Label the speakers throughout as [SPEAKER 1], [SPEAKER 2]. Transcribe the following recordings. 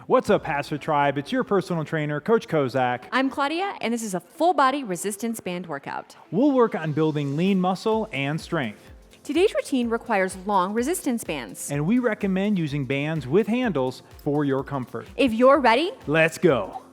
[SPEAKER 1] What's up, HASfit Tribe? It's your personal trainer, Coach Kozak.
[SPEAKER 2] I'm Claudia, and this is a full body resistance band workout.
[SPEAKER 1] We'll work on building lean muscle and strength.
[SPEAKER 2] Today's routine requires long resistance bands.
[SPEAKER 1] And we recommend using bands with handles for your comfort.
[SPEAKER 2] If you're ready,
[SPEAKER 1] let's go.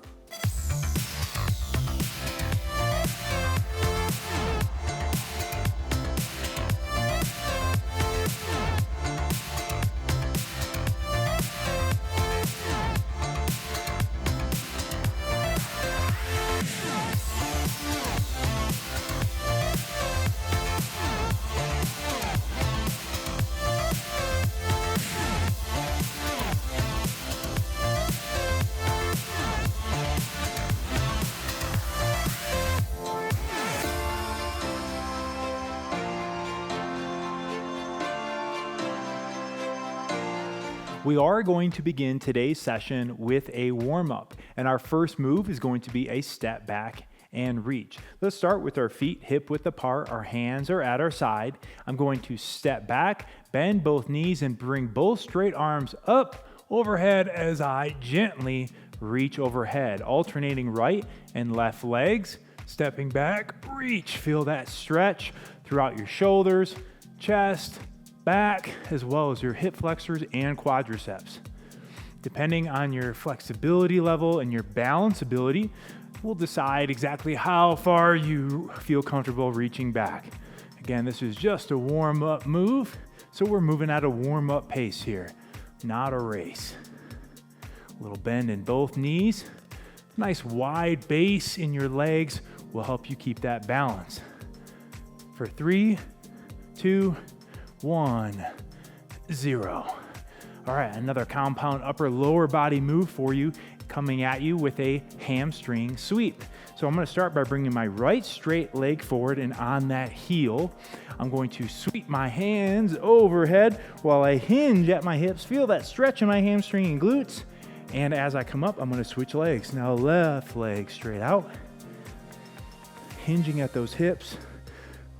[SPEAKER 1] We are going to begin today's session with a warm-up, and our first move is going to be a step back and reach. Let's start with our feet hip width apart, our hands are at our side. I'm going to step back, bend both knees, and bring both straight arms up overhead as I gently reach overhead, alternating right and left legs, stepping back, reach. Feel that stretch throughout your shoulders, chest, back, as well as your hip flexors and quadriceps. Depending on your flexibility level and your balance ability, we'll decide exactly how far you feel comfortable reaching back. Again, this is just a warm-up move, so we're moving at a warm-up pace here, not a race. A little bend in both knees. Nice wide base in your legs will help you keep that balance. For 3, 2, 1, 0. All right, another compound upper lower body move for you, coming at you with a hamstring sweep. So I'm going to start by bringing my right straight leg forward, and on that heel, I'm going to sweep my hands overhead while I hinge at my hips. Feel that stretch in my hamstring and glutes. And as I come up, I'm going to switch legs. Now left leg straight out, hinging at those hips.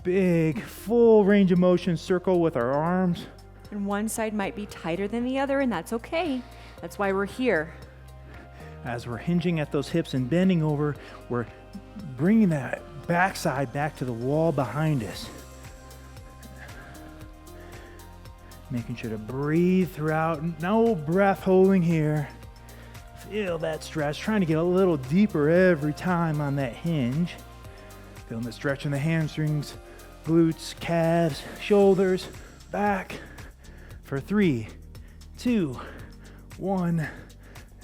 [SPEAKER 1] Big, full range of motion circle with our arms.
[SPEAKER 2] And one side might be tighter than the other, and that's okay. That's why we're here.
[SPEAKER 1] As we're hinging at those hips and bending over, we're bringing that backside back to the wall behind us. Making sure to breathe throughout. No breath holding here. Feel that stretch. Trying to get a little deeper every time on that hinge. Feeling the stretch in the hamstrings, glutes, calves, shoulders, back. For 3, 2, 1,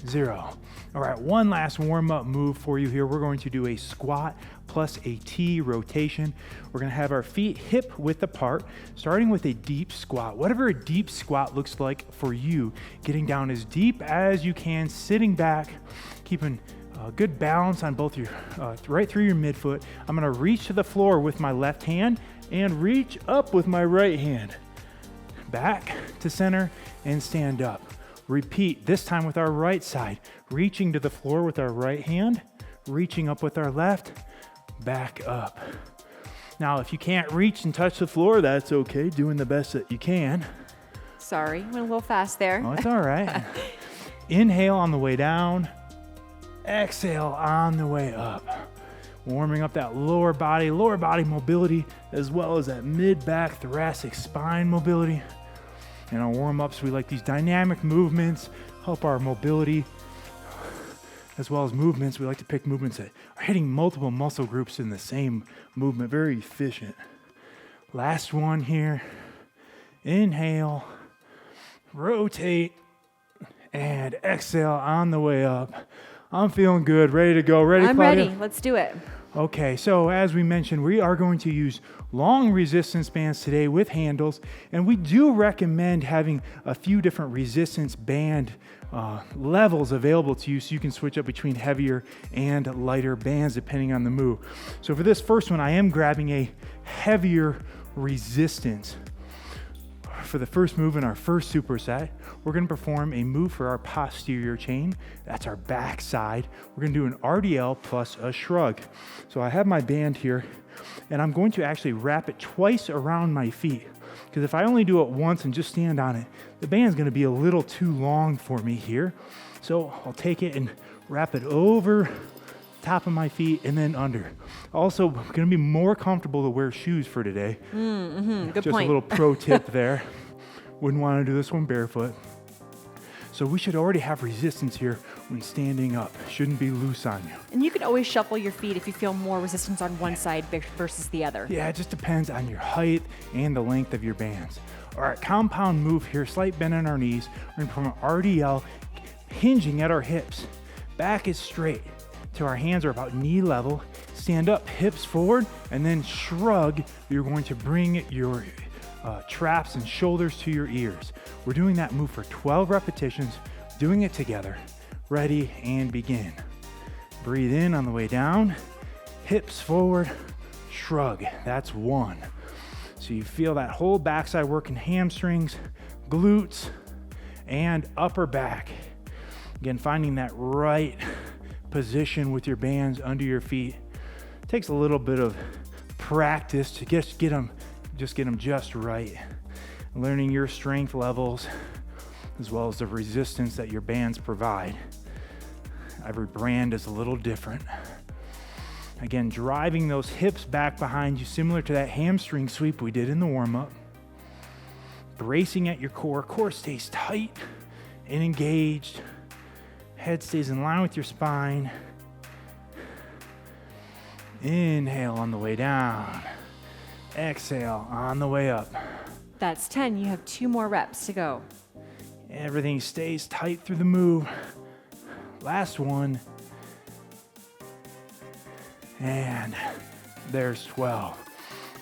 [SPEAKER 1] 0. All right, one last warm-up move for you here. We're going to do a squat plus a T rotation. We're going to have our feet hip width apart, starting with a deep squat. Whatever a deep squat looks like for you, getting down as deep as you can, sitting back, keeping good balance on both your, right through your midfoot. I'm going to reach to the floor with my left hand and reach up with my right hand. Back to center and stand up. Repeat, this time with our right side, reaching to the floor with our right hand, reaching up with our left, back up. Now, if you can't reach and touch the floor, that's okay, doing the best that you can.
[SPEAKER 2] Sorry, went a little fast there.
[SPEAKER 1] Oh, it's all right. Inhale on the way down, exhale on the way up. Warming up that lower body mobility, as well as that mid-back thoracic spine mobility. In our warm-ups, we like these dynamic movements, help our mobility, as well as movements. We like to pick movements that are hitting multiple muscle groups in the same movement, very efficient. Last one here. Inhale, rotate, and exhale on the way up. I'm feeling good, ready to go. Ready,
[SPEAKER 2] I'm
[SPEAKER 1] Claudia?
[SPEAKER 2] ready. Let's do it.
[SPEAKER 1] Okay, so as we mentioned, we are going to use long resistance bands today with handles, and we do recommend having a few different resistance band levels available to you so you can switch up between heavier and lighter bands depending on the move. So for this first one, I am grabbing a heavier resistance. For the first move in our first superset, we're going to perform a move for our posterior chain. That's our back side. We're going to do an RDL plus a shrug. So I have my band here And I'm going to actually wrap it twice around my feet, because if I only do it once and just stand on it, the band's gonna be a little too long for me here. So I'll take it and wrap it over top of my feet and then under. Also, gonna be more comfortable to wear shoes for today.
[SPEAKER 2] Good
[SPEAKER 1] Just
[SPEAKER 2] point.
[SPEAKER 1] a little pro tip there. Wouldn't wanna do this one barefoot. So we should already have resistance here when standing up. Shouldn't be loose on you.
[SPEAKER 2] And you can always shuffle your feet if you feel more resistance on one side versus the other.
[SPEAKER 1] Yeah, it just depends on your height and the length of your bands. All right, compound move here, slight bend in our knees. We're gonna perform RDL, hinging at our hips. Back is straight till our hands are about knee level. Stand up, hips forward, and then shrug. You're going to bring your traps and shoulders to your ears. We're doing that move for 12 repetitions, doing it together. Ready, and begin. Breathe in on the way down, hips forward, shrug. That's 1. So you feel that whole backside working hamstrings, glutes, and upper back. Again, finding that right position with your bands under your feet. Takes a little bit of practice to just get them just right. Learning your strength levels as well as the resistance that your bands provide. Every brand is a little different. Again, driving those hips back behind you, similar to that hamstring sweep we did in the warm-up. Bracing at your core. Core stays tight and engaged. Head stays in line with your spine. Inhale on the way down. Exhale on the way up.
[SPEAKER 2] That's 10. You have 2 more reps to go.
[SPEAKER 1] Everything stays tight through the move. Last one. And there's 12.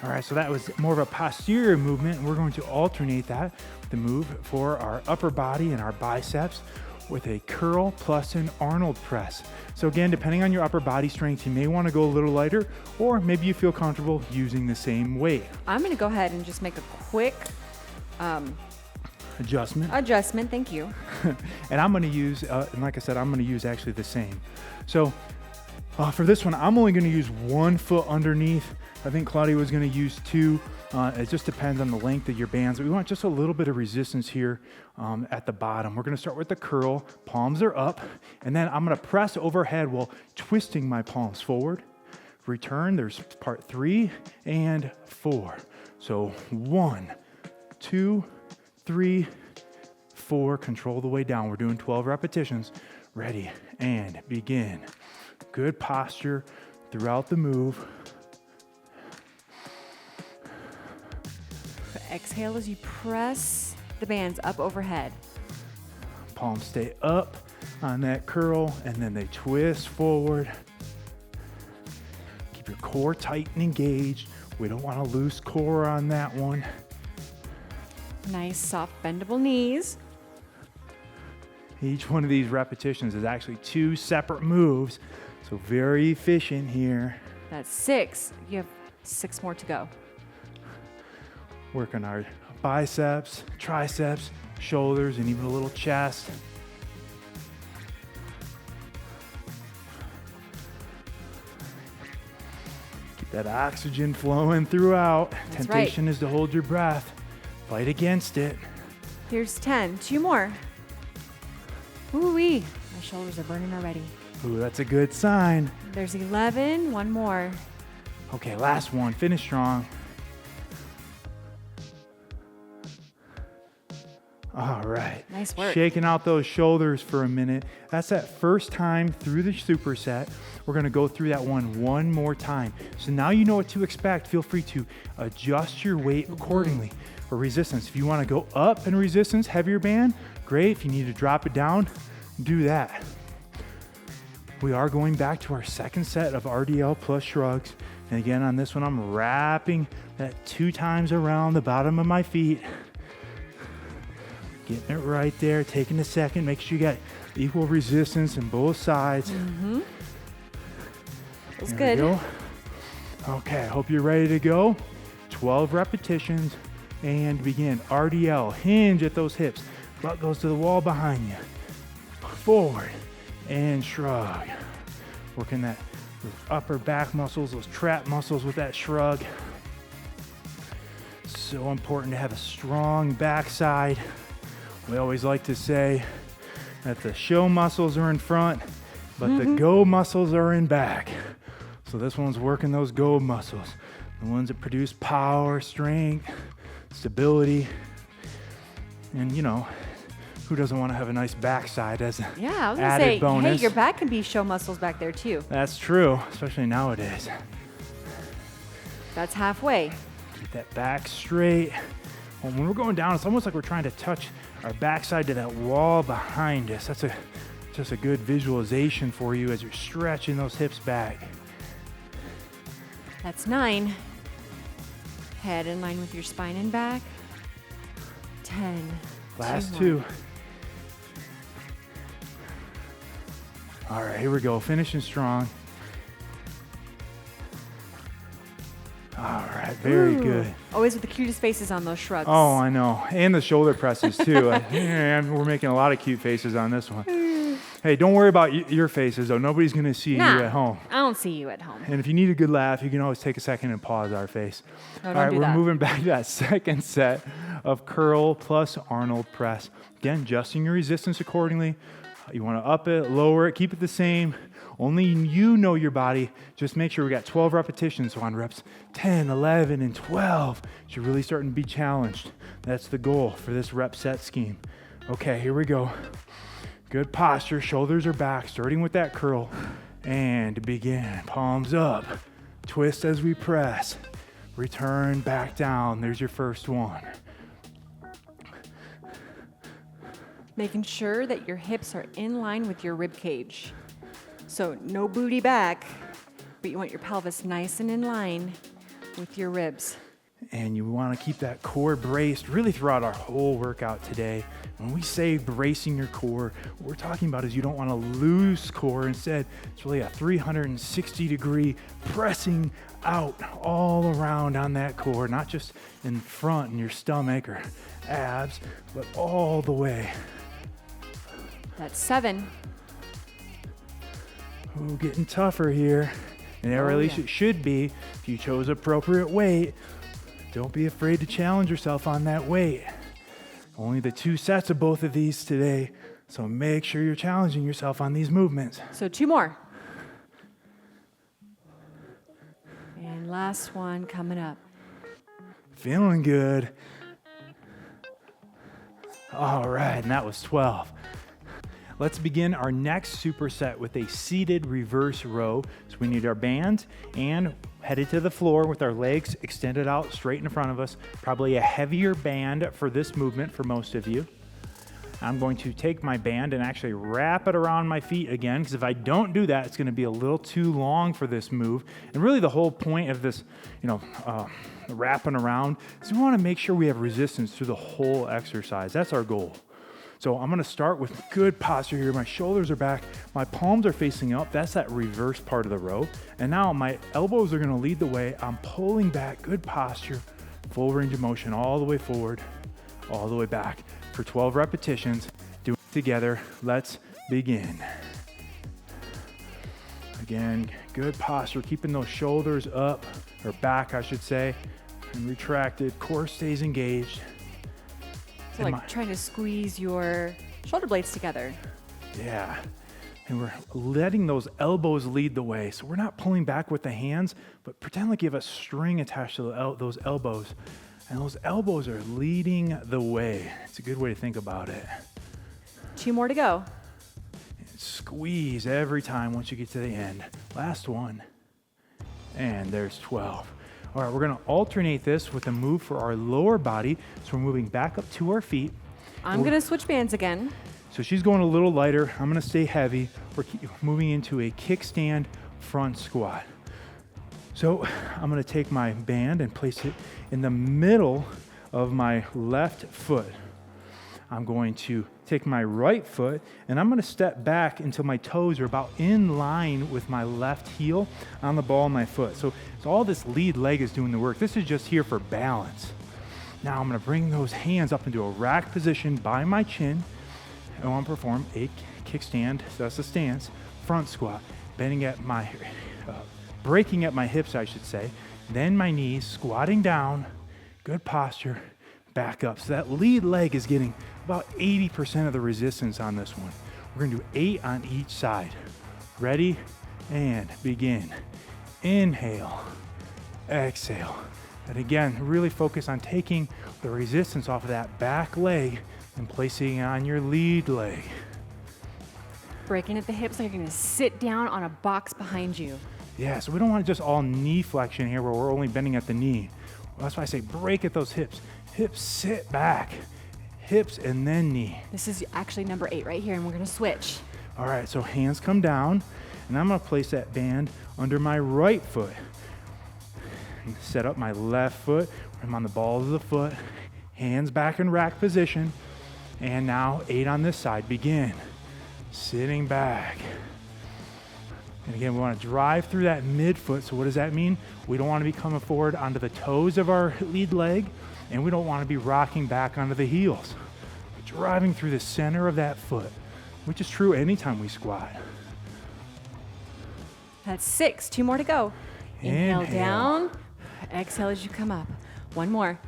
[SPEAKER 1] All right, so that was more of a posterior movement. We're going to alternate that with the move for our upper body and our biceps with a curl plus an Arnold press. So again, depending on your upper body strength, you may want to go a little lighter, or maybe you feel comfortable using the same weight.
[SPEAKER 2] I'm going to go ahead and just make a quick adjustment. Thank you.
[SPEAKER 1] And I'm going to use, and like I said, I'm going to use actually the same. So for this one, I'm only going to use 1 foot underneath. I think Claudia was going to use 2. It just depends on the length of your bands. We want just a little bit of resistance here at the bottom. We're going to start with the curl. Palms are up. And then I'm going to press overhead while twisting my palms forward. Return. There's part 3 and 4. So 1, 2, 3, 4. Control the way down. We're doing 12 repetitions. Ready, and begin. Good posture throughout the move.
[SPEAKER 2] Exhale as you press the bands up overhead.
[SPEAKER 1] Palms stay up on that curl, and then they twist forward. Keep your core tight and engaged. We don't want to lose core on that one.
[SPEAKER 2] Nice soft bendable knees.
[SPEAKER 1] Each one of these repetitions is actually 2 separate moves, so very efficient here.
[SPEAKER 2] That's 6. You have 6 more to go.
[SPEAKER 1] Work on our biceps, triceps, shoulders, and even a little chest. Keep that oxygen flowing throughout.
[SPEAKER 2] That's
[SPEAKER 1] Temptation is to hold your breath. Fight against it.
[SPEAKER 2] Here's 10. 2 more. Ooh-wee. My shoulders are burning already.
[SPEAKER 1] Ooh, that's a good sign.
[SPEAKER 2] There's 11. 1 more.
[SPEAKER 1] Okay, last one. Finish strong. All right.
[SPEAKER 2] Nice work.
[SPEAKER 1] Shaking out those shoulders for a minute. That's that first time through the superset. We're going to go through that one more time. So now you know what to expect. Feel free to adjust your weight accordingly for resistance. If you want to go up in resistance, heavier band, great. If you need to drop it down, do that. We are going back to our second set of RDL plus shrugs. And again, on this one, I'm wrapping that 2 times around the bottom of my feet. Getting it right there, taking a second, make sure you got equal resistance on both sides.
[SPEAKER 2] Feels
[SPEAKER 1] There
[SPEAKER 2] good.
[SPEAKER 1] we go. Okay, I hope you're ready to go. 12 repetitions and begin. RDL, hinge at those hips. Butt goes to the wall behind you. Forward and shrug. Working that those upper back muscles, those trap muscles with that shrug. So important to have a strong backside. We always like to say that the show muscles are in front, but the go muscles are in back. So this one's working those go muscles, the ones that produce power, strength, stability, and you know, who doesn't want to have a nice backside as an
[SPEAKER 2] I was gonna
[SPEAKER 1] added
[SPEAKER 2] say,
[SPEAKER 1] bonus?
[SPEAKER 2] hey, your back can be show muscles back there too.
[SPEAKER 1] That's true, especially nowadays.
[SPEAKER 2] That's halfway.
[SPEAKER 1] Keep that back straight. When we're going down, it's almost like we're trying to touch our backside to that wall behind us. That's just a good visualization for you as you're stretching those hips back.
[SPEAKER 2] That's 9. Head in line with your spine and back. 10.
[SPEAKER 1] Last
[SPEAKER 2] 2
[SPEAKER 1] 2.
[SPEAKER 2] more.
[SPEAKER 1] All right, here we go. Finishing strong. All right, very good.
[SPEAKER 2] Always with the cutest faces on those shrugs.
[SPEAKER 1] Oh, I know. And the shoulder presses too. We're making a lot of cute faces on this one. Hey, don't worry about your faces though. Nobody's going to see you at home.
[SPEAKER 2] I don't see you at home.
[SPEAKER 1] And if you need a good laugh, you can always take a second and pause our face.
[SPEAKER 2] No,
[SPEAKER 1] All
[SPEAKER 2] don't
[SPEAKER 1] right,
[SPEAKER 2] do
[SPEAKER 1] we're
[SPEAKER 2] that.
[SPEAKER 1] moving back to that second set of curl plus Arnold press. Again, adjusting your resistance accordingly. You want to up it, lower it, keep it the same. Only you know your body. Just make sure we got 12 repetitions. So on reps 10, 11, and 12, you're really starting to be challenged. That's the goal for this rep set scheme. Okay, here we go. Good posture, shoulders are back, starting with that curl. And begin, palms up. Twist as we press. Return back down. There's your first one.
[SPEAKER 2] Making sure that your hips are in line with your rib cage. So no booty back, but you want your pelvis nice and in line with your ribs.
[SPEAKER 1] And you want to keep that core braced really throughout our whole workout today. When we say bracing your core, what we're talking about is you don't want to lose core. Instead, it's really a 360-degree pressing out all around on that core, not just in front in your stomach or abs, but all the way.
[SPEAKER 2] That's 7.
[SPEAKER 1] Ooh, getting tougher here. And or at least it should be if you chose appropriate weight. Don't be afraid to challenge yourself on that weight. Only the 2 sets of both of these today, so make sure you're challenging yourself on these movements.
[SPEAKER 2] So 2 more. And last one coming up.
[SPEAKER 1] Feeling good. All right, and that was 12. Let's begin our next superset with a seated reverse row. So we need our band and headed to the floor with our legs extended out straight in front of us. Probably a heavier band for this movement for most of you. I'm going to take my band and actually wrap it around my feet again, because if I don't do that, it's going to be a little too long for this move. And really the whole point of this, wrapping around is we want to make sure we have resistance through the whole exercise. That's our goal. So I'm gonna start with good posture here. My shoulders are back, my palms are facing up. That's that reverse part of the row. And now my elbows are gonna lead the way. I'm pulling back, good posture, full range of motion, all the way forward, all the way back. For 12 repetitions, do it together. Let's begin. Again, good posture, keeping those shoulders up, or back I should say, and retracted, core stays engaged.
[SPEAKER 2] So like trying to squeeze your shoulder blades together.
[SPEAKER 1] Yeah, and we're letting those elbows lead the way. So we're not pulling back with the hands, but pretend like you have a string attached to those elbows. And those elbows are leading the way. It's a good way to think about it.
[SPEAKER 2] 2 more to go.
[SPEAKER 1] And squeeze every time once you get to the end. Last one. And there's 12. All right, we're gonna alternate this with a move for our lower body. So we're moving back up to our feet.
[SPEAKER 2] I'm gonna switch bands again.
[SPEAKER 1] So she's going a little lighter. I'm gonna stay heavy. We're moving into a kickstand front squat. So I'm gonna take my band and place it in the middle of my left foot. I'm going to take my right foot and I'm gonna step back until my toes are about in line with my left heel on the ball of my foot. So all this lead leg is doing the work. This is just here for balance. Now I'm gonna bring those hands up into a rack position by my chin. I want to perform a kickstand, so that's the stance, front squat, bending at my breaking at my hips, I should say. Then my knees, squatting down, good posture, back up. So that lead leg is getting about 80% of the resistance on this one. We're gonna do 8 on each side. Ready, and begin. Inhale, exhale. And again, really focus on taking the resistance off of that back leg and placing it on your lead leg.
[SPEAKER 2] Breaking at the hips, like you're gonna sit down on a box behind you.
[SPEAKER 1] Yeah, so we don't want just all knee flexion here where we're only bending at the knee. Well, that's why I say break at those hips. Hips sit back, hips and then knee.
[SPEAKER 2] This is actually number 8 right here, and we're gonna switch.
[SPEAKER 1] All right, so hands come down, and I'm gonna place that band under my right foot. And set up my left foot. I'm on the balls of the foot. Hands back in rack position. And now 8 on this side. Begin. Sitting back. And again, we want to drive through that midfoot. So what does that mean? We don't want to be coming forward onto the toes of our lead leg, and we don't want to be rocking back onto the heels. We're driving through the center of that foot, which is true anytime we squat.
[SPEAKER 2] That's 6. 2 more to go. Inhale
[SPEAKER 1] Inhale.
[SPEAKER 2] down. Exhale as you come up. 1 more.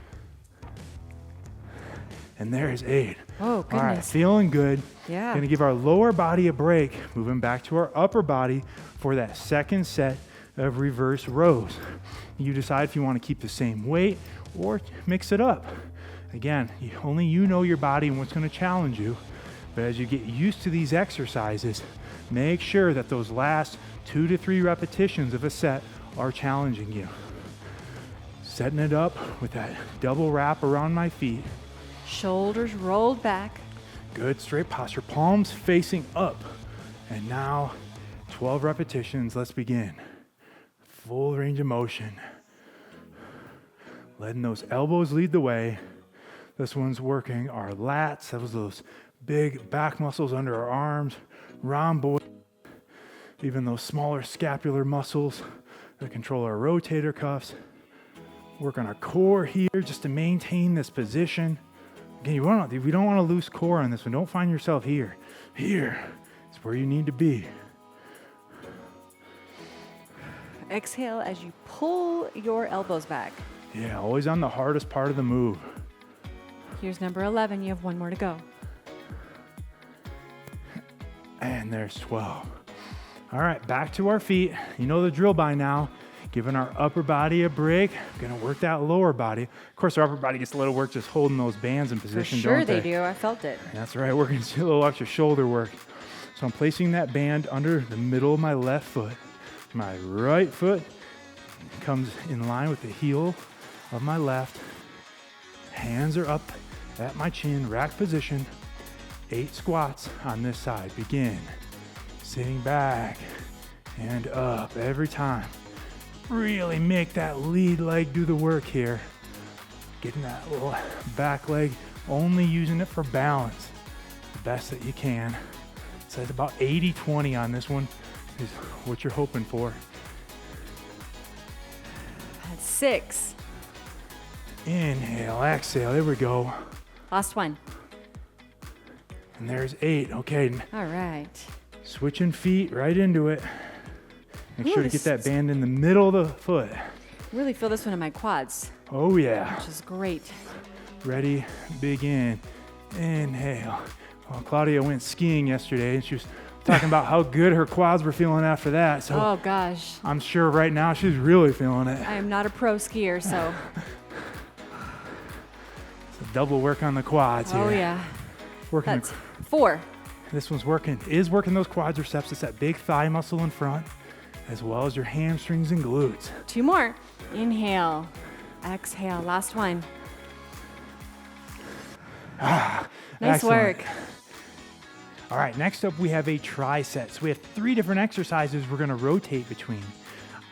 [SPEAKER 1] And there's 8.
[SPEAKER 2] Oh, goodness.
[SPEAKER 1] All right, feeling good.
[SPEAKER 2] Yeah.
[SPEAKER 1] Gonna give our lower body a break, moving back to our upper body for that second set of reverse rows. You decide if you want to keep the same weight or mix it up. Again, only you know your body and what's going to challenge you. But as you get used to these exercises, make sure that those last 2 to 3 repetitions of a set are challenging you. Setting it up with that double wrap around my feet.
[SPEAKER 2] Shoulders rolled back.
[SPEAKER 1] Good straight posture, palms facing up. And now 12 repetitions, let's begin. Full range of motion. Letting those elbows lead the way. This one's working our lats, those big back muscles under our arms, rhomboid, even those smaller scapular muscles that control our rotator cuffs. Work on our core here just to maintain this position. Again, we don't want to lose core on this one. Don't find yourself here. Here is where you need to be.
[SPEAKER 2] Exhale as you pull your elbows back.
[SPEAKER 1] Yeah, always on the hardest part of the move.
[SPEAKER 2] Here's number 11. You have 1 more to go.
[SPEAKER 1] And there's 12. All right, back to our feet. You know the drill by now. Giving our upper body a break. Gonna work that lower body. Of course, our upper body gets a little work just holding those bands in position,
[SPEAKER 2] For sure
[SPEAKER 1] don't
[SPEAKER 2] they do. I felt it.
[SPEAKER 1] That's right, we're gonna do a little extra shoulder work. So I'm placing that band under the middle of my left foot. My right foot comes in line with the heel of my left. Hands are up at my chin, rack position. 8 squats on this side. Begin. Sitting back and up every time. Really make that lead leg do the work here. Getting that little back leg, only using it for balance. The best that you can. So it's about 80-20 on this one is what you're hoping for.
[SPEAKER 2] That's 6.
[SPEAKER 1] Inhale, exhale, there we go.
[SPEAKER 2] Last one.
[SPEAKER 1] And there's 8, okay.
[SPEAKER 2] All right.
[SPEAKER 1] Switching feet right into it. Make
[SPEAKER 2] Ooh,
[SPEAKER 1] sure to get that band in the middle of the foot.
[SPEAKER 2] Really feel this one in my quads,
[SPEAKER 1] Oh yeah.
[SPEAKER 2] which is great.
[SPEAKER 1] Ready, begin. Inhale. Well, Claudia went skiing yesterday and she was talking about how good her quads were feeling after that. So
[SPEAKER 2] Oh gosh.
[SPEAKER 1] I'm sure right now she's really feeling it.
[SPEAKER 2] I am not a pro skier, so.
[SPEAKER 1] So double work on the quads here.
[SPEAKER 2] Oh yeah.
[SPEAKER 1] Working
[SPEAKER 2] That's 4.
[SPEAKER 1] this one's working those quadriceps. It's that big thigh muscle in front, as well as your hamstrings and glutes.
[SPEAKER 2] 2 more. Inhale. Exhale. Last one. Nice
[SPEAKER 1] Excellent.
[SPEAKER 2] work.
[SPEAKER 1] All right, next up we have a tricep. So we have 3 different exercises we're gonna rotate between.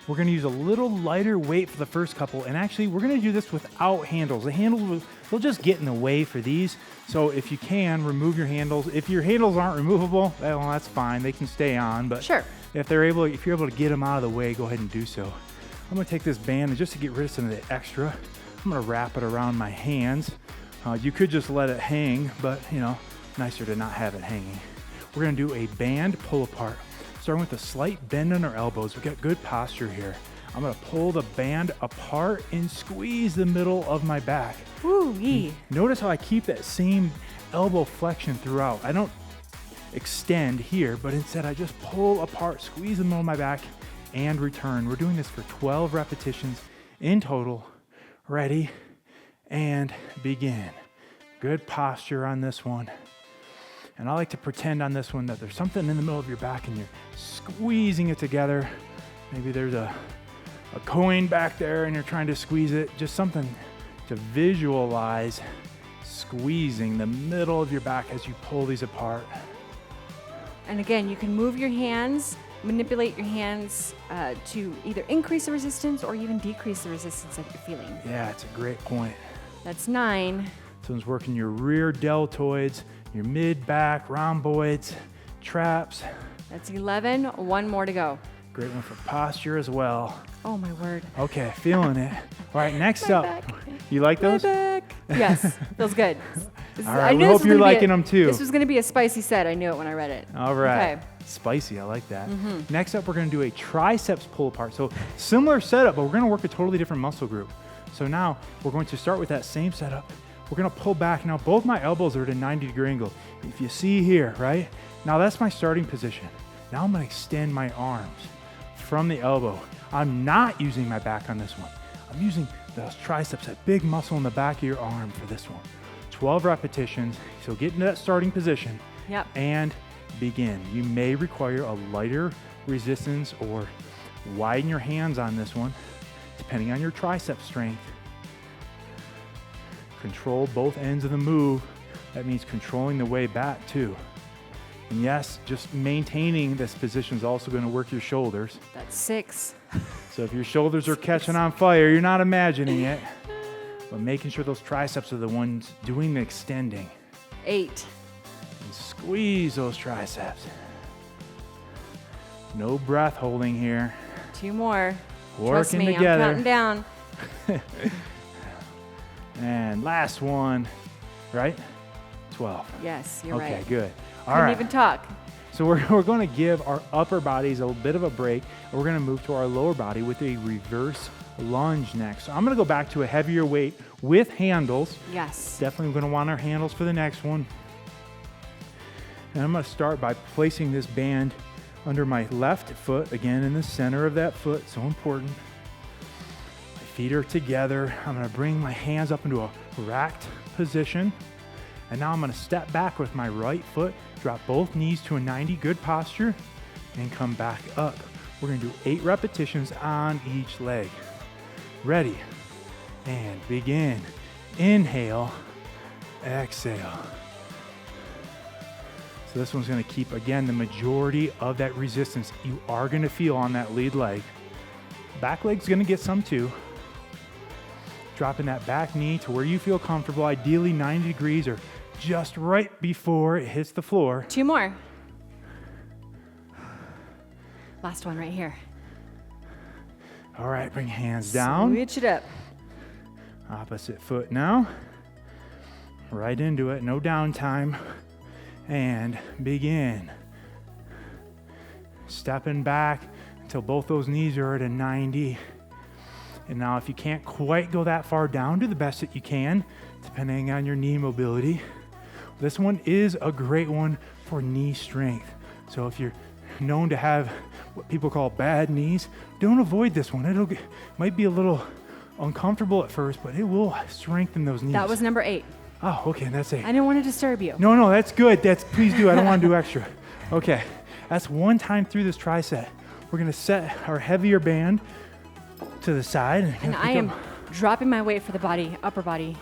[SPEAKER 1] We're gonna use a little lighter weight for the first couple, and actually we're gonna do this without handles. The handles, they'll just get in the way for these. So if you can, remove your handles. If your handles aren't removable, well, that's fine, they can stay on. But
[SPEAKER 2] Sure.
[SPEAKER 1] if you're able to get them out of the way, go ahead and do so. I'm gonna take this band and just to get rid of some of the extra, I'm gonna wrap it around my hands. You could just let it hang, but nicer to not have it hanging. We're gonna do a band pull apart. So starting with a slight bend in our elbows. We got good posture here. I'm gonna pull the band apart and squeeze the middle of my back.
[SPEAKER 2] Woo-wee.
[SPEAKER 1] Notice how I keep that same elbow flexion throughout. I don't extend here, but instead I just pull apart, squeeze the middle of my back, and return. We're doing this for 12 repetitions in total. Ready, and begin. Good posture on this one. And I like to pretend on this one that there's something in the middle of your back and you're squeezing it together. Maybe there's a coin back there and you're trying to squeeze it. Just something to visualize squeezing the middle of your back as you pull these apart.
[SPEAKER 2] And again, you can move your hands, manipulate your hands to either increase the resistance or even decrease the resistance that you're feeling.
[SPEAKER 1] Yeah, it's a great point.
[SPEAKER 2] That's 9.
[SPEAKER 1] This one's working your rear deltoids, your mid-back, rhomboids, traps.
[SPEAKER 2] That's 11. 1 more to go.
[SPEAKER 1] Great one for posture as well.
[SPEAKER 2] Oh, my word.
[SPEAKER 1] Okay, feeling it. All right, next
[SPEAKER 2] My
[SPEAKER 1] up.
[SPEAKER 2] back.
[SPEAKER 1] You like
[SPEAKER 2] My
[SPEAKER 1] those?
[SPEAKER 2] back. Yes, feels good.
[SPEAKER 1] All right, we hope you're liking them too.
[SPEAKER 2] This was going to be a spicy set. I knew it when I read it.
[SPEAKER 1] All right.
[SPEAKER 2] Okay.
[SPEAKER 1] Spicy, I like that. Next up, we're gonna do a triceps pull apart. So similar setup, but we're gonna work a totally different muscle group. So now we're going to start with that same setup. We're gonna pull back. Now both my elbows are at a 90-degree angle. If you see here, right? Now that's my starting position. Now I'm gonna extend my arms from the elbow. I'm not using my back on this one. I'm using those triceps, that big muscle in the back of your arm for this one. 12 repetitions. So get into that starting position.
[SPEAKER 2] Yep.
[SPEAKER 1] And begin. You may require a lighter resistance or widen your hands on this one, depending on your tricep strength. Control both ends of the move. That means controlling the way back too. And yes, just maintaining this position is also going to work your shoulders.
[SPEAKER 2] That's 6.
[SPEAKER 1] So if your shoulders are catching on fire, you're not imagining it, but making sure those triceps are the ones doing the extending.
[SPEAKER 2] 8.
[SPEAKER 1] And squeeze those triceps. No breath holding here.
[SPEAKER 2] 2 more. Trust
[SPEAKER 1] Working
[SPEAKER 2] me,
[SPEAKER 1] together.
[SPEAKER 2] I'm counting down.
[SPEAKER 1] And last one, right? 12.
[SPEAKER 2] Yes, you're
[SPEAKER 1] Okay,
[SPEAKER 2] right.
[SPEAKER 1] good. All
[SPEAKER 2] Couldn't
[SPEAKER 1] right.
[SPEAKER 2] even talk.
[SPEAKER 1] So we're going to give our upper bodies a bit of a break, and we're going to move to our lower body with a reverse lunge next. So I'm going to go back to a heavier weight with handles.
[SPEAKER 2] Yes.
[SPEAKER 1] Definitely going to want our handles for the next one. And I'm going to start by placing this band under my left foot, again in the center of that foot, so important. My feet are together. I'm going to bring my hands up into a racked position. And now I'm going to step back with my right foot, drop both knees to a 90, good posture, and come back up. We're going to do 8 repetitions on each leg. Ready, and begin. Inhale, exhale. So this one's going to keep, again, the majority of that resistance you are going to feel on that lead leg. Back leg's going to get some too. Dropping that back knee to where you feel comfortable, ideally 90 degrees or just right before it hits the floor.
[SPEAKER 2] 2 more. Last one right here.
[SPEAKER 1] All right, bring hands down.
[SPEAKER 2] Switch it up.
[SPEAKER 1] Opposite foot now. Right into it, no downtime. And begin. Stepping back until both those knees are at a 90. And now if you can't quite go that far down, do the best that you can, depending on your knee mobility. This one is a great one for knee strength. So if you're known to have what people call bad knees, don't avoid this one. Might be a little uncomfortable at first, but it will strengthen those knees.
[SPEAKER 2] That was number 8.
[SPEAKER 1] Oh, okay, that's 8.
[SPEAKER 2] I didn't want to disturb you.
[SPEAKER 1] No, that's good. Please do. I don't want to do extra. Okay, that's one time through this tricep. We're gonna set our heavier band to the side.
[SPEAKER 2] And I am dropping my weight for the upper body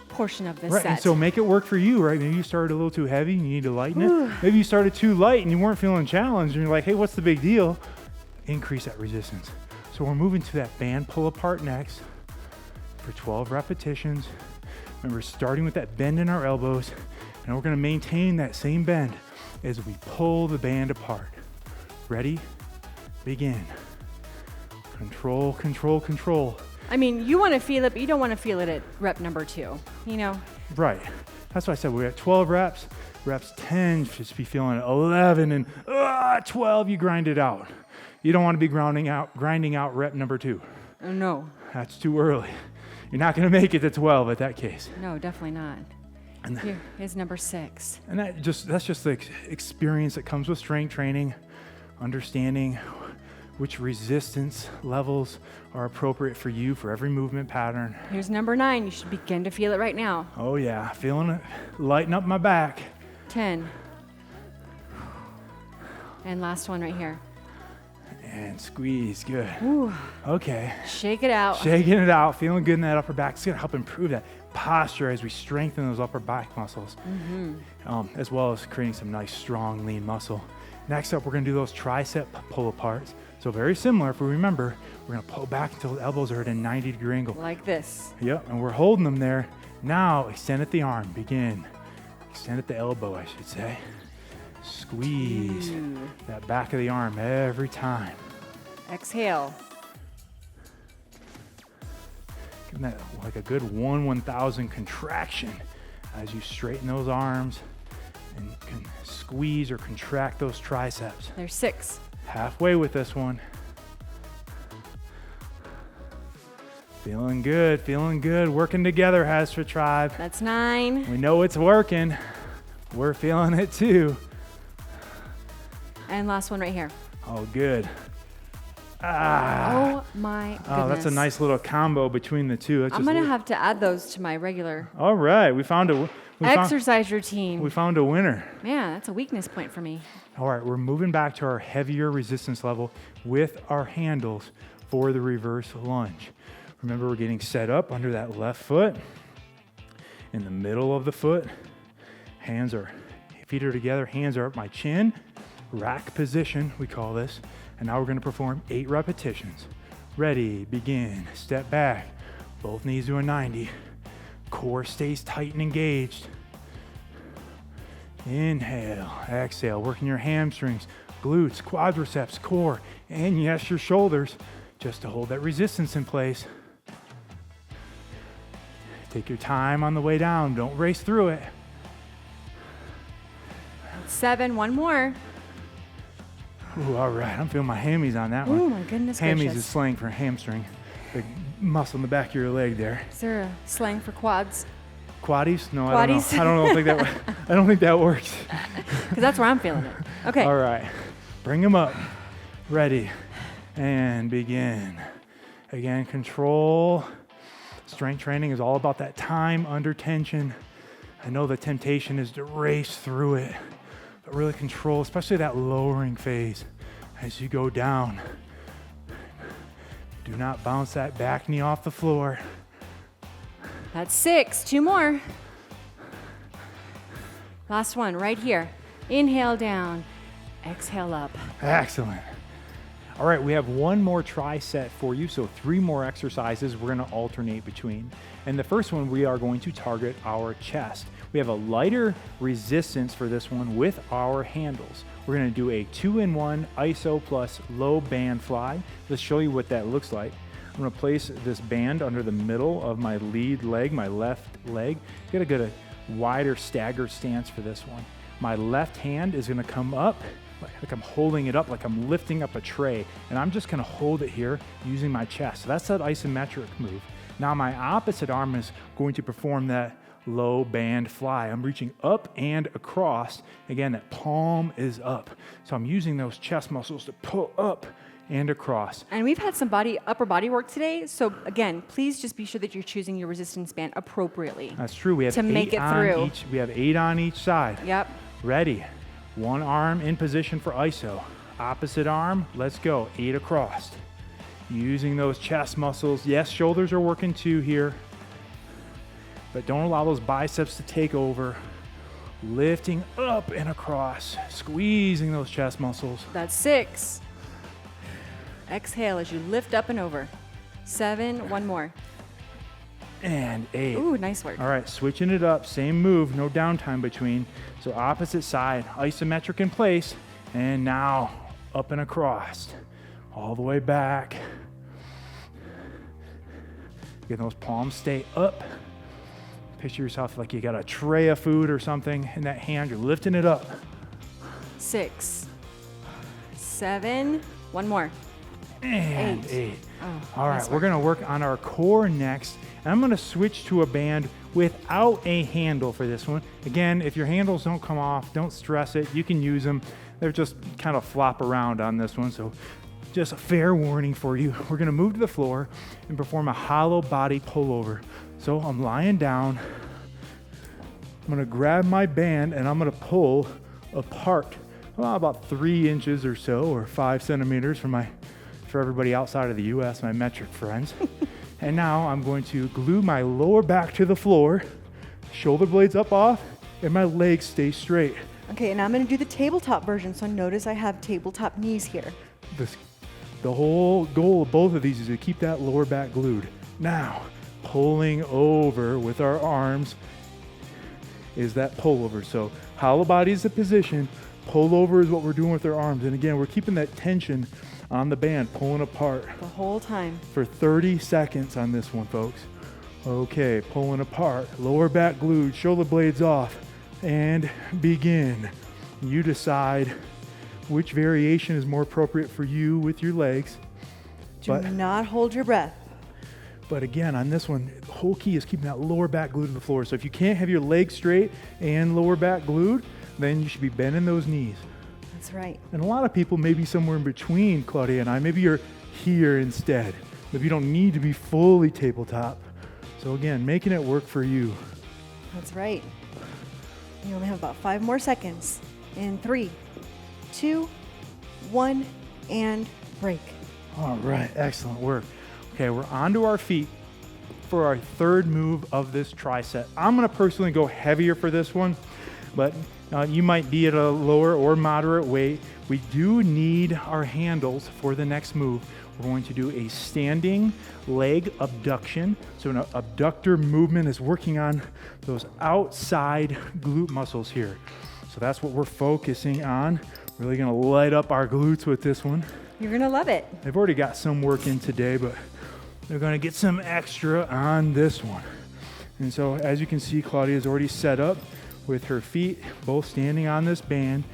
[SPEAKER 2] portion of this
[SPEAKER 1] right,
[SPEAKER 2] set.
[SPEAKER 1] and so make it work for you, right? Maybe you started a little too heavy and you need to lighten it. Maybe you started too light and you weren't feeling challenged and you're like, hey, what's the big deal? Increase that resistance. So we're moving to that band pull apart next for 12 repetitions. Remember, starting with that bend in our elbows, and we're gonna maintain that same bend as we pull the band apart. Ready? Begin. Control, control, control.
[SPEAKER 2] I mean, you want to feel it, but you don't want to feel it at rep number 2, you know?
[SPEAKER 1] Right. That's why I said we're at 12 reps. Reps 10, just be feeling it. 11 and 12, you grind it out. You don't want to be grinding out rep number 2.
[SPEAKER 2] Oh, no.
[SPEAKER 1] That's too early. You're not going to make it to 12 at that case.
[SPEAKER 2] No, definitely not.
[SPEAKER 1] And
[SPEAKER 2] Here is number 6.
[SPEAKER 1] And that's just the experience that comes with strength training, understanding which resistance levels are appropriate for you for every movement pattern.
[SPEAKER 2] Here's number 9. You should begin to feel it right now.
[SPEAKER 1] Oh yeah, feeling it, lighten up my back.
[SPEAKER 2] 10. And last one right here.
[SPEAKER 1] And squeeze, good.
[SPEAKER 2] Ooh.
[SPEAKER 1] Okay.
[SPEAKER 2] Shake it out.
[SPEAKER 1] Shaking it out, feeling good in that upper back. It's gonna help improve that posture as we strengthen those upper back muscles, as well as creating some nice, strong, lean muscle. Next up, we're gonna do those tricep pull aparts. So very similar, if we remember, we're gonna pull back until the elbows are at a 90-degree angle.
[SPEAKER 2] Like this.
[SPEAKER 1] Yep, and we're holding them there. Now, extend at the arm, begin. Extend at the elbow, I should say. Squeeze that back of the arm every time.
[SPEAKER 2] Exhale.
[SPEAKER 1] Give that like a good 1/1000 contraction as you straighten those arms and can squeeze or contract those triceps.
[SPEAKER 2] There's 6.
[SPEAKER 1] Halfway with this one. Feeling good, working together, HASfit Tribe.
[SPEAKER 2] That's 9.
[SPEAKER 1] We know it's working. We're feeling it too.
[SPEAKER 2] And last one right here.
[SPEAKER 1] Oh, good.
[SPEAKER 2] Oh my goodness.
[SPEAKER 1] Oh, that's a nice little combo between the two.
[SPEAKER 2] I'm going to have to add those to my regular
[SPEAKER 1] All right, we found a
[SPEAKER 2] exercise routine.
[SPEAKER 1] We found a winner.
[SPEAKER 2] Man, that's a weakness point for me.
[SPEAKER 1] All right, we're moving back to our heavier resistance level with our handles for the reverse lunge. Remember, we're getting set up under that left foot, in the middle of the foot. Feet are together, hands are up my chin. Rack position, we call this. And now we're gonna perform 8 repetitions. Ready, begin, step back. Both knees to a 90. Core stays tight and engaged. Inhale, exhale, working your hamstrings, glutes, quadriceps, core, and yes, your shoulders, just to hold that resistance in place. Take your time on the way down, don't race through it.
[SPEAKER 2] 7, one more.
[SPEAKER 1] Ooh, all right, I'm feeling my hammies on that one.
[SPEAKER 2] Oh my goodness
[SPEAKER 1] Hammies
[SPEAKER 2] gracious.
[SPEAKER 1] is slang for hamstring, the muscle in the back of your leg there.
[SPEAKER 2] Is there a slang for quads?
[SPEAKER 1] Quaddies? No,
[SPEAKER 2] Quaddies?
[SPEAKER 1] I don't think that. I don't think that works.
[SPEAKER 2] Because that's where I'm feeling it. Okay.
[SPEAKER 1] All right, bring them up. Ready, and begin. Again, control. Strength training is all about that time under tension. I know the temptation is to race through it, but really control, especially that lowering phase as you go down. Do not bounce that back knee off the floor.
[SPEAKER 2] That's 6. 2 more. Last one right here. Inhale down. Exhale up.
[SPEAKER 1] Excellent. All right, we have one more tri-set for you, so 3 more exercises we're gonna alternate between. And the first one, we are going to target our chest. We have a lighter resistance for this one with our handles. We're gonna do a 2-in-1 ISO plus low band fly. Let's show you what that looks like. I'm gonna place this band under the middle of my lead leg, my left leg. Get a wider stagger stance for this one. My left hand is gonna come up, like I'm holding it up, like I'm lifting up a tray, and I'm just gonna hold it here using my chest. So that's that isometric move. Now my opposite arm is going to perform that low band fly. I'm reaching up and across. Again, that palm is up. So I'm using those chest muscles to pull up and across.
[SPEAKER 2] And we've had some upper body work today. So again, please just be sure that you're choosing your resistance band appropriately.
[SPEAKER 1] That's true. We have
[SPEAKER 2] to make it through.
[SPEAKER 1] We have 8 on each side.
[SPEAKER 2] Yep.
[SPEAKER 1] Ready. One arm in position for ISO. Opposite arm, let's go. 8 across. Using those chest muscles. Yes, shoulders are working too here, but don't allow those biceps to take over. Lifting up and across, squeezing those chest muscles.
[SPEAKER 2] That's 6. Exhale as you lift up and over. 7, one more.
[SPEAKER 1] And 8.
[SPEAKER 2] Ooh, nice work.
[SPEAKER 1] All right, switching it up, same move, no downtime between. So opposite side, isometric in place, and now up and across, all the way back. Again, those palms stay up. Picture yourself like you got a tray of food or something in that hand. You're lifting it up.
[SPEAKER 2] 6, 7, one more.
[SPEAKER 1] And
[SPEAKER 2] 8.
[SPEAKER 1] 8.
[SPEAKER 2] Oh,
[SPEAKER 1] All right, we're going to work on our core next. And I'm going to switch to a band without a handle for this one. Again, if your handles don't come off, don't stress it. You can use them. They're just kind of flop around on this one. So just a fair warning for you. We're going to move to the floor and perform a hollow body pullover. So I'm lying down. I'm going to grab my band and I'm going to pull apart about 3 inches or so, or 5 centimeters for everybody outside of the U.S., my metric friends. And now I'm going to glue my lower back to the floor, shoulder blades up off, and my legs stay straight.
[SPEAKER 2] Okay, and I'm going to do the tabletop version. So notice I have tabletop knees here.
[SPEAKER 1] The whole goal of both of these is to keep that lower back glued. Now, pulling over with our arms is that pullover. So hollow body is the position, pull over is what we're doing with our arms. And again, we're keeping that tension on the band, pulling apart.
[SPEAKER 2] The whole time.
[SPEAKER 1] For 30 seconds on this one, folks. Okay, pulling apart, lower back glued, shoulder blades off, and begin. You decide which variation is more appropriate for you with your legs.
[SPEAKER 2] Do not hold your breath.
[SPEAKER 1] But again, on this one, the whole key is keeping that lower back glued to the floor. So if you can't have your legs straight and lower back glued, then you should be bending those knees.
[SPEAKER 2] That's right.
[SPEAKER 1] And a lot of people may be somewhere in between Claudia and I. Maybe you're here instead. Maybe you don't need to be fully tabletop. So again, making it work for you.
[SPEAKER 2] That's right. You only have about 5 more seconds. In 3, 2, 1, and break.
[SPEAKER 1] All right, excellent work. Okay, we're onto our feet for our third move of this tricep. I'm gonna personally go heavier for this one, but you might be at a lower or moderate weight. We do need our handles for the next move. We're going to do a standing leg abduction. So an abductor movement is working on those outside glute muscles here. So that's what we're focusing on. Really gonna light up our glutes with this one.
[SPEAKER 2] You're gonna love it.
[SPEAKER 1] They've already got some work in today, but they're gonna get some extra on this one. And so as you can see, Claudia's already set up with her feet both standing on this band.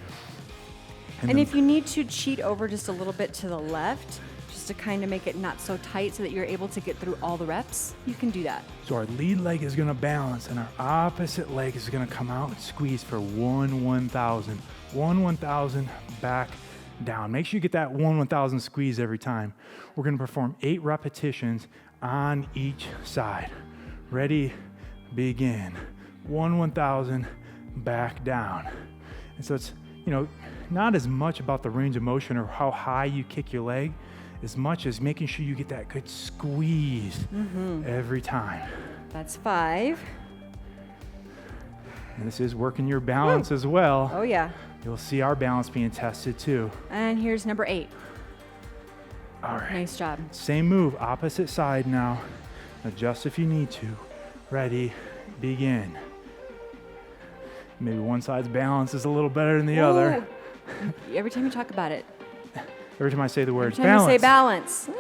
[SPEAKER 2] And if you need to cheat over just a little bit to the left, just to kind of make it not so tight so that you're able to get through all the reps, you can do that.
[SPEAKER 1] So our lead leg is gonna balance and our opposite leg is gonna come out and squeeze for 1/1000. 1/1000 back down. Make sure you get that 1/1000 squeeze every time. We're gonna perform 8 repetitions on each side. Ready, begin. 1/1000 back down. And so it's, not as much about the range of motion or how high you kick your leg, as much as making sure you get that good squeeze every time.
[SPEAKER 2] That's 5.
[SPEAKER 1] And this is working your balance as well.
[SPEAKER 2] Oh yeah.
[SPEAKER 1] You'll see our balance being tested too.
[SPEAKER 2] And here's number 8.
[SPEAKER 1] All right.
[SPEAKER 2] Nice job.
[SPEAKER 1] Same move, opposite side now. Adjust if you need to. Ready, begin. Maybe one side's balance is a little better than the other.
[SPEAKER 2] Every time you talk about it.
[SPEAKER 1] Every time I say the word
[SPEAKER 2] Every time
[SPEAKER 1] balance.
[SPEAKER 2] you say balance.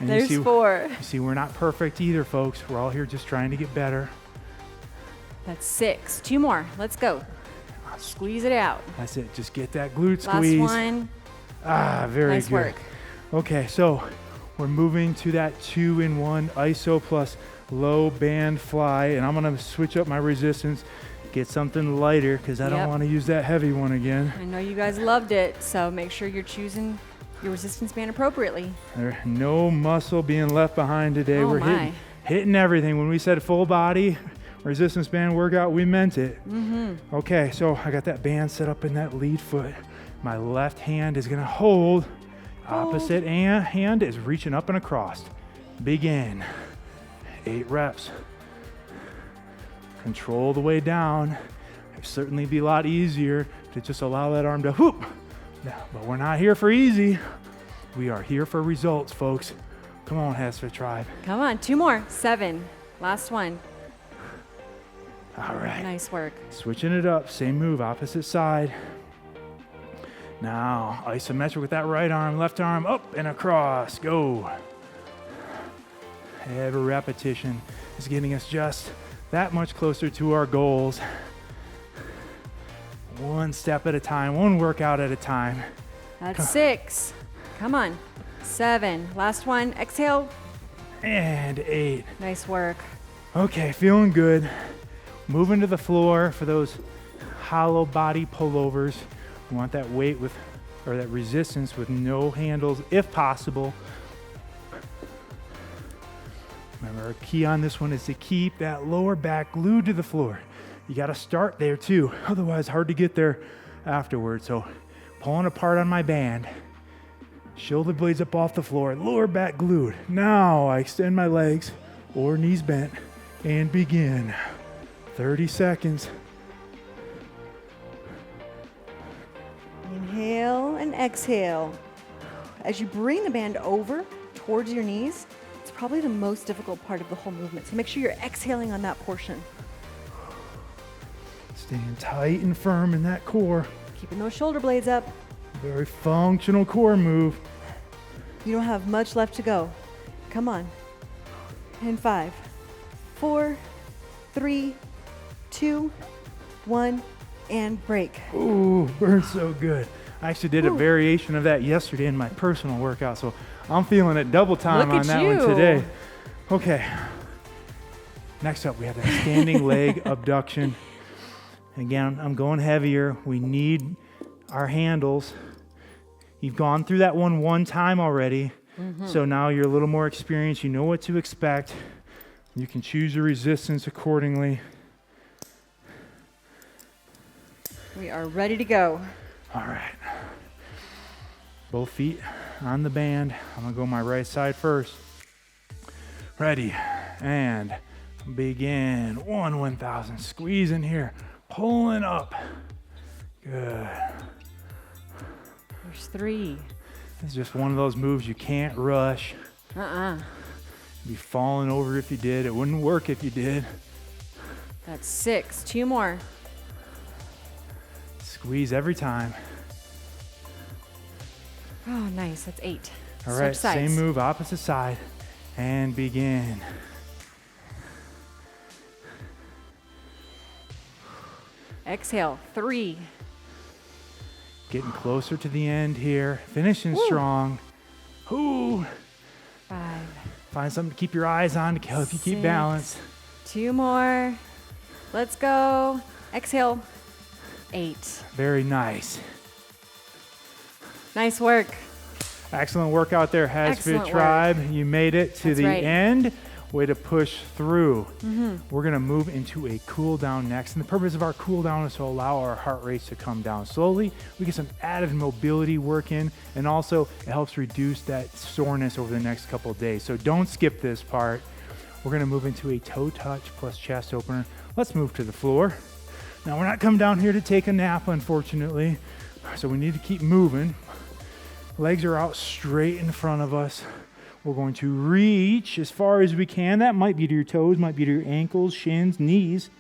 [SPEAKER 1] And
[SPEAKER 2] There's 4.
[SPEAKER 1] You see, we're not perfect either, folks. We're all here just trying to get better.
[SPEAKER 2] That's 6. 2 more. Let's go. Squeeze it out.
[SPEAKER 1] That's it. Just get that glute squeeze.
[SPEAKER 2] Last one.
[SPEAKER 1] Very
[SPEAKER 2] nice
[SPEAKER 1] good.
[SPEAKER 2] work.
[SPEAKER 1] Okay, so we're moving to that 2-in-1 iso plus low band fly, and I'm gonna switch up my resistance, get something lighter because I don't want to use that heavy one again.
[SPEAKER 2] I know you guys loved it, so make sure you're choosing your resistance band appropriately.
[SPEAKER 1] There's no muscle being left behind today.
[SPEAKER 2] Oh,
[SPEAKER 1] We're hitting everything. When we said full body resistance band workout, we meant it. Okay, so I got that band set up in that lead foot. My left hand is gonna hold. Opposite hand is reaching up and across. Begin. 8 reps. Control the way down. It'd certainly be a lot easier to just allow that arm to whoop. But we're not here for easy. We are here for results, folks. Come on, HASfit Tribe.
[SPEAKER 2] Come on, 2 more. 7. Last one.
[SPEAKER 1] All right.
[SPEAKER 2] Nice work.
[SPEAKER 1] Switching it up. Same move, opposite side. Now, isometric with that right arm, left arm up and across. Go. Every repetition is getting us just that much closer to our goals. One step at a time, one workout at a time.
[SPEAKER 2] That's 6. Come on. 7. Last one. Exhale.
[SPEAKER 1] And 8.
[SPEAKER 2] Nice work.
[SPEAKER 1] Okay, feeling good. Moving to the floor for those hollow body pullovers. We want that weight with, or that resistance with no handles if possible. Remember, our key on this one is to keep that lower back glued to the floor. You got to start there too, otherwise hard to get there afterwards. So pulling apart on my band, shoulder blades up off the floor, lower back glued. Now I extend my legs or knees bent and begin. 30 seconds.
[SPEAKER 2] Inhale and exhale. As you bring the band over towards your knees, it's probably the most difficult part of the whole movement. So make sure you're exhaling on that portion.
[SPEAKER 1] Staying tight and firm in that core.
[SPEAKER 2] Keeping those shoulder blades up.
[SPEAKER 1] Very functional core move.
[SPEAKER 2] You don't have much left to go. Come on. And 5, 4, 3, 2, 1, and break.
[SPEAKER 1] Ooh, burns so good. I actually did a variation of that yesterday in my personal workout, so I'm feeling it double time
[SPEAKER 2] Look
[SPEAKER 1] on
[SPEAKER 2] at
[SPEAKER 1] that
[SPEAKER 2] you.
[SPEAKER 1] one today. Okay. Next up, we have that standing leg abduction. Again, I'm going heavier. We need our handles. You've gone through that one time already, so now you're a little more experienced. You know what to expect. You can choose your resistance accordingly.
[SPEAKER 2] We are ready to go.
[SPEAKER 1] All right. Both feet on the band. I'm gonna go my right side first. Ready, and begin. 1,000. Squeeze in here. Pulling up. Good.
[SPEAKER 2] There's 3.
[SPEAKER 1] It's just one of those moves you can't rush.
[SPEAKER 2] You'd
[SPEAKER 1] You'd be falling over if you did. It wouldn't work if you did.
[SPEAKER 2] That's 6. 2 more.
[SPEAKER 1] Squeeze every time.
[SPEAKER 2] Oh, nice. That's 8.
[SPEAKER 1] All right,
[SPEAKER 2] Switch sides.
[SPEAKER 1] same move, opposite side, and begin.
[SPEAKER 2] Exhale. 3.
[SPEAKER 1] Getting closer to the end here. Finishing strong. Ooh.
[SPEAKER 2] 5.
[SPEAKER 1] Find something to keep your eyes on to help you keep
[SPEAKER 2] 6.
[SPEAKER 1] balance.
[SPEAKER 2] 2 more. Let's go. Exhale. 8.
[SPEAKER 1] Very nice.
[SPEAKER 2] Nice work.
[SPEAKER 1] Excellent work out there, HASfit
[SPEAKER 2] Excellent
[SPEAKER 1] Tribe. You made it to
[SPEAKER 2] That's
[SPEAKER 1] the
[SPEAKER 2] right.
[SPEAKER 1] end. Way to push through. We're going to move into a cool down next. And the purpose of our cool down is to allow our heart rates to come down slowly. We get some added mobility work in, and also it helps reduce that soreness over the next couple of days. So don't skip this part. We're going to move into a toe touch plus chest opener. Let's move to the floor. Now, we're not coming down here to take a nap, unfortunately. So we need to keep moving. Legs are out straight in front of us. We're going to reach as far as we can. That might be to your toes, might be to your ankles, shins, knees.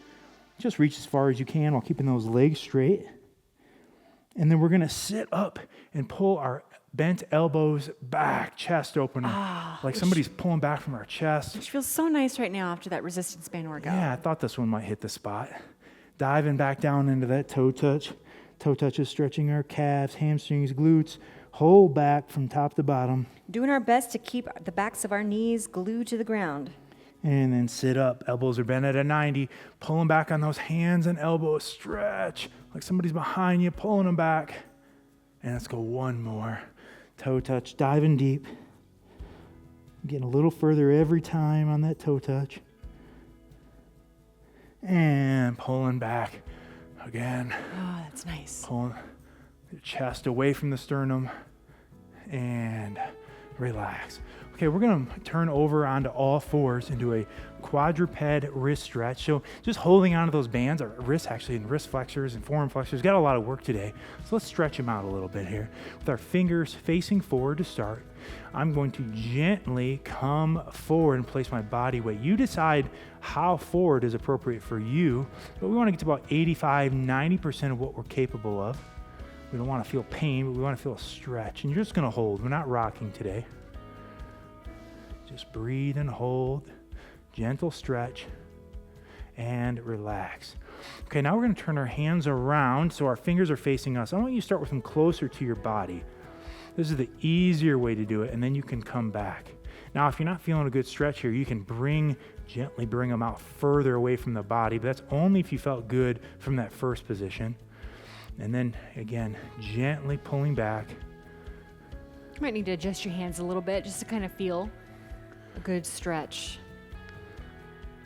[SPEAKER 1] Just reach as far as you can while keeping those legs straight. And then we're going to sit up and pull our bent elbows back, chest opener. Like somebody's pulling back from our chest.
[SPEAKER 2] Which feels so nice right now after that resistance band workout.
[SPEAKER 1] Yeah, I thought this one might hit the spot. Diving back down into that toe touch. Toe touch is stretching our calves, hamstrings, glutes. Whole back from top to bottom.
[SPEAKER 2] Doing our best to keep the backs of our knees glued to the ground.
[SPEAKER 1] And then sit up. Elbows are bent at a 90. Pulling back on those hands and elbows. Stretch. Like somebody's behind you, pulling them back. And let's go one more. Toe touch, diving deep. Getting a little further every time on that toe touch. And pulling back again.
[SPEAKER 2] Oh, that's nice.
[SPEAKER 1] Pulling the chest away from the sternum and relax. Okay, we're going to turn over onto all fours into a quadruped wrist stretch. So just holding onto those bands, our wrists actually, and wrist flexors and forearm flexors, got a lot of work today. So let's stretch them out a little bit here. With our fingers facing forward to start, I'm going to gently come forward and place my body weight. You decide how forward is appropriate for you, but we want to get to about 85, 90% of what we're capable of. We don't want to feel pain, but we want to feel a stretch. And you're just going to hold. We're not rocking today. Just breathe and hold, gentle stretch, and relax. Okay, now we're going to turn our hands around so our fingers are facing us. I want you to start with them closer to your body. This is the easier way to do it, and then you can come back. Now, if you're not feeling a good stretch here, you can gently bring them out further away from the body, but that's only if you felt good from that first position. And then, again, gently pulling back.
[SPEAKER 2] You might need to adjust your hands a little bit just to kind of feel a good stretch.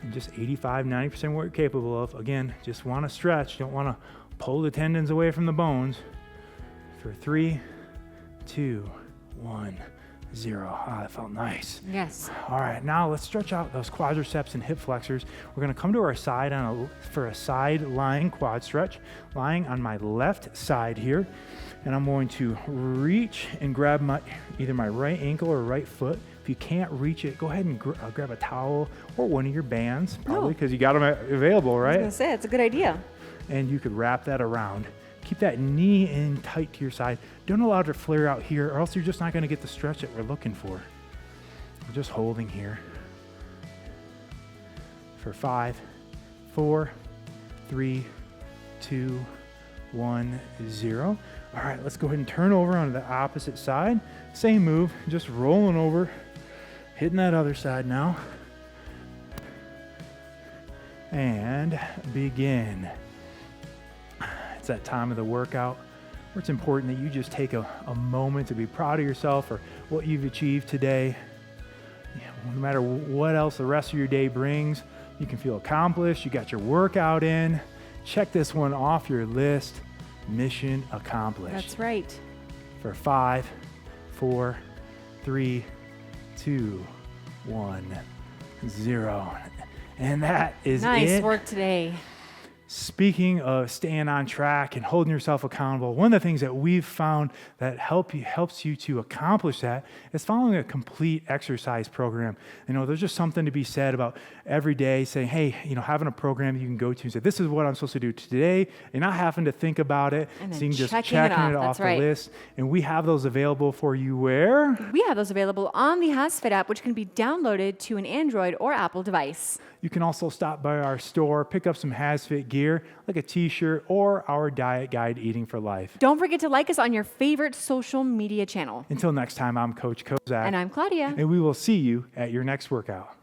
[SPEAKER 1] And just 85, 90% what you're capable of. Again, just want to stretch. Don't want to pull the tendons away from the bones. For 3, 2, 1, 0. Ah, that felt nice.
[SPEAKER 2] Yes.
[SPEAKER 1] All right, now let's stretch out those quadriceps and hip flexors. We're going to come to our side for a side lying quad stretch, lying on my left side here. And I'm going to reach and grab either my right ankle or right foot. If you can't reach it, go ahead and grab a towel or one of your bands, probably because you got them available, right?
[SPEAKER 2] I was going to say, it's a good idea.
[SPEAKER 1] And you could wrap that around. Keep that knee in tight to your side. Don't allow it to flare out here, or else you're just not going to get the stretch that we're looking for. We're just holding here. For 5, 4, 3, 2, 1, 0. All right, let's go ahead and turn over on the opposite side. Same move, just rolling over, hitting that other side now. And begin. It's that time of the workout where it's important that you just take a moment to be proud of yourself or what you've achieved today. No matter what else the rest of your day brings, you can feel accomplished. You got your workout in. Check this one off your list. Mission accomplished.
[SPEAKER 2] That's right.
[SPEAKER 1] For 5, 4, 3, 2, 1, 0. And that is
[SPEAKER 2] nice
[SPEAKER 1] it.
[SPEAKER 2] work today.
[SPEAKER 1] Speaking of staying on track and holding yourself accountable, one of the things that we've found that helps you to accomplish that is following a complete exercise program. There's just something to be said about every day saying, hey, having a program you can go to and say, this is what I'm supposed to do today, and not having to think about it,
[SPEAKER 2] and then
[SPEAKER 1] so you can just
[SPEAKER 2] checking it off
[SPEAKER 1] the list. And we have those available for you where?
[SPEAKER 2] We have those available on the HASfit app, which can be downloaded to an Android or Apple device.
[SPEAKER 1] You can also stop by our store, pick up some HASfit gear, like a t-shirt or our diet guide, Eating for Life.
[SPEAKER 2] Don't forget to like us on your favorite social media channel.
[SPEAKER 1] Until next time, I'm Coach Kozak.
[SPEAKER 2] And I'm Claudia.
[SPEAKER 1] And we will see you at your next workout.